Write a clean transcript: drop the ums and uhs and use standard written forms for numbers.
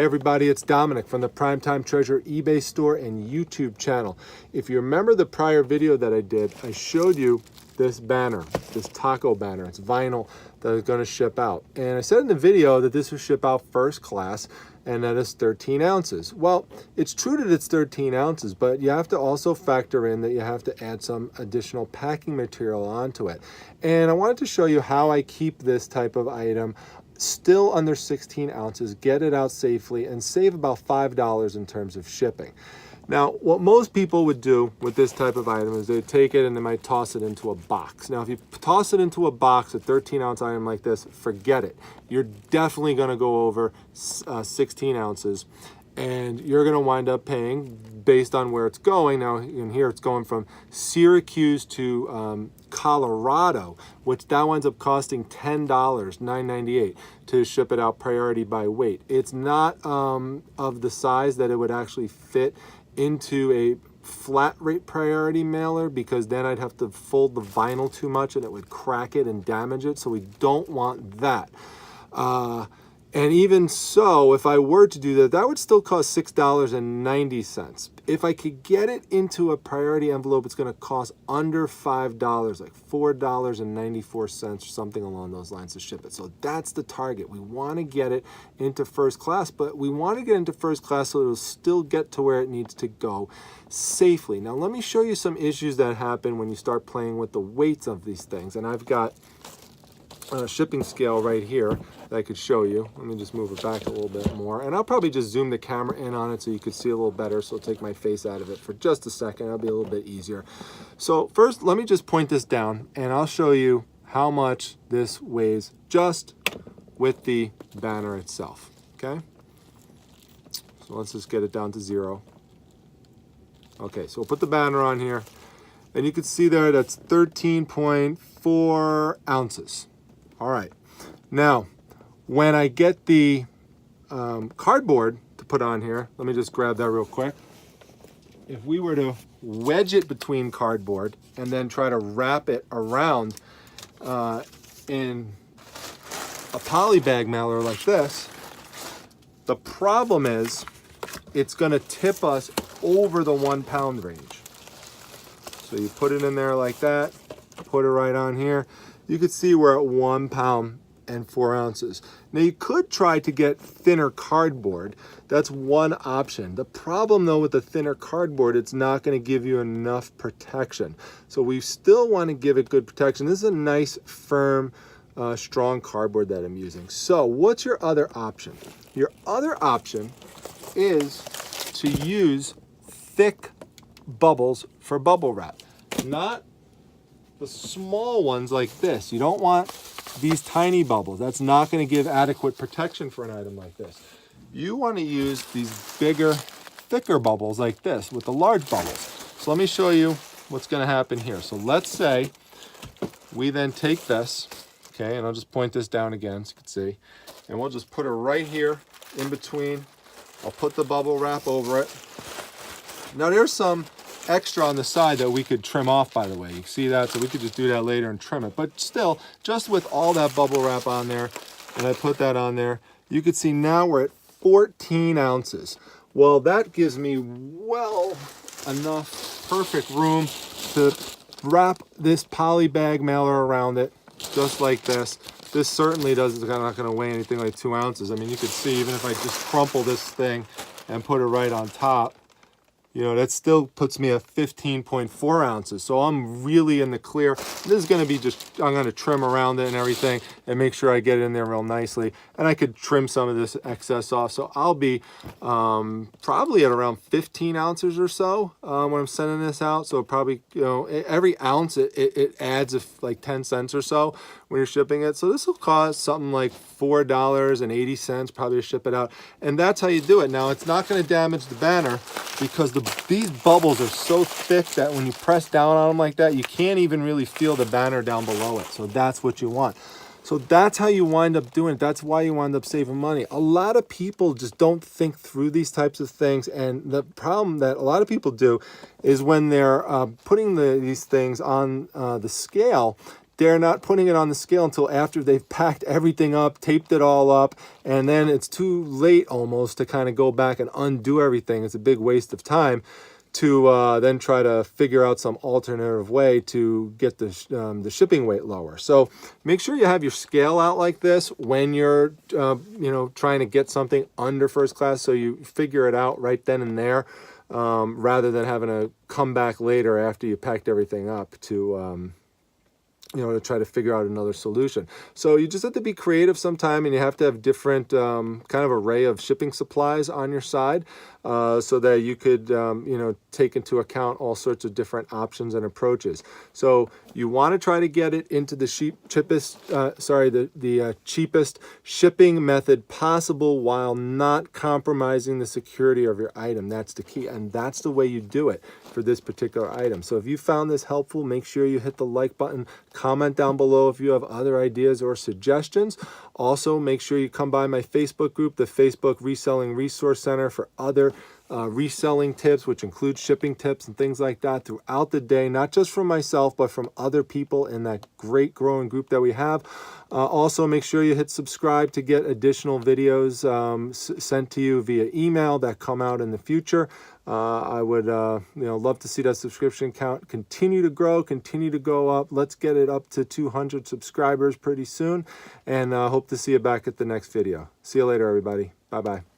Hey everybody, it's Dominic from the Primetime Treasure eBay store and YouTube channel. If you remember the prior video that I did, I showed you this banner, this taco banner. It's vinyl that is going to ship out. And I said in the video that this will ship out first class and that is 13 ounces. Well, it's true that it's 13 ounces, but you have to also factor in that you have to add some additional packing material onto it. And I wanted to show you how I keep this type of item still under 16 ounces, get it out safely, and save about $5 in terms of shipping. Now, what most people would do with this type of item is they take it and they might toss it into a box. Now, if you toss it into a box, a 13-ounce item like this, forget it. You're definitely going to go over 16 ounces, and you're going to wind up paying based on where it's going. Now, in here, it's going from Syracuse to Colorado, which that winds up costing $10, $9.98 to ship it out priority by weight. It's not of the size that it would actually fit into a flat rate priority mailer, because then I'd have to fold the vinyl too much and it would crack it and damage it, so we don't want that. And even so, if I were to do that, that would still cost $6.90. If I could get it into a priority envelope, it's going to cost under $5, like $4.94 or something along those lines to ship it. So that's the target. We want to get it into first class, but we want to get into first class so it'll still get to where it needs to go safely. Now, let me show you some issues that happen when you start playing with the weights of these things. And I've got a shipping scale right here that I could show you. Let me just move it back a little bit more, and I'll probably just zoom the camera in on it so you could see a little better. So I'll take my face out of it for just a second. It'll be a little bit easier. So first, let me just point this down and I'll show you how much this weighs just with the banner itself. Okay, so let's just get it down to 0. Okay, so we'll put the banner on here and you can see there that's 13.4 ounces. All right, now when I get the cardboard to put on here, let me just grab that real quick. If we were to wedge it between cardboard and then try to wrap it around in a poly bag mailer like this, the problem is it's going to tip us over the 1 pound range. So you put it in there like that, put it right on here. You can see we're at 1 pound and 4 ounces. Now you could try to get thinner cardboard. That's one option. The problem though with the thinner cardboard, it's not going to give you enough protection. So we still want to give it good protection. This is a nice, firm, strong cardboard that I'm using. So what's your other option? Your other option is to use thick bubbles for bubble wrap. Not the small ones like this. You don't want these tiny bubbles. That's not going to give adequate protection for an item like this. You want to use these bigger, thicker bubbles like this with the large bubbles. So let me show you what's going to happen here. So let's say we then take this, okay, and I'll just point this down again so you can see, and we'll just put it right here in between. I'll put the bubble wrap over it. Now there's some extra on the side that we could trim off, by the way. You see that? So we could just do that later and trim it. But still, just with all that bubble wrap on there, and I put that on there, you could see now we're at 14 ounces. Well, that gives me well enough perfect room to wrap this poly bag mailer around it, just like this. This certainly not going to weigh anything like 2 ounces. I mean, you could see even if I just crumple this thing and put it right on top, you know, that still puts me at 15.4 ounces. So I'm really in the clear. This is going to be just, I'm going to trim around it and everything and make sure I get it in there real nicely. And I could trim some of this excess off. So I'll be probably at around 15 ounces or so when I'm sending this out. So probably, you know, every ounce it adds like 10 cents or so when you're shipping it. So this will cost something like $4.80 probably to ship it out. And that's how you do it. Now, it's not going to damage the banner because these bubbles are so thick that when you press down on them like that, you can't even really feel the banner down below it. So that's what you want. So that's how you wind up doing it. That's why you wind up saving money. A lot of people just don't think through these types of things. And the problem that a lot of people do is when they're putting these things on the scale, they're not putting it on the scale until after they've packed everything up, taped it all up, and then it's too late almost to kind of go back and undo everything. It's a big waste of time to then try to figure out some alternative way to get the shipping weight lower. So make sure you have your scale out like this when you're trying to get something under first class, so you figure it out right then and there, rather than having to come back later after you packed everything up to to try to figure out another solution. So you just have to be creative sometime, and you have to have different kind of array of shipping supplies on your side, so that you could take into account all sorts of different options and approaches. So you want to try to get it into the cheapest shipping method possible while not compromising the security of your item. That's the key, and that's the way you do it for this particular item. So if you found this helpful, make sure you hit the like button, comment down below if you have other ideas or suggestions. Also, make sure you come by my Facebook group, the Facebook Reselling Resource Center, for other reselling tips, which include shipping tips and things like that throughout the day, not just from myself, but from other people in that great growing group that we have. Also, make sure you hit subscribe to get additional videos sent to you via email that come out in the future. I would love to see that subscription count continue to grow, continue to go up. Let's get it up to 200 subscribers pretty soon, and hope to see you back at the next video. See you later, everybody. Bye-bye.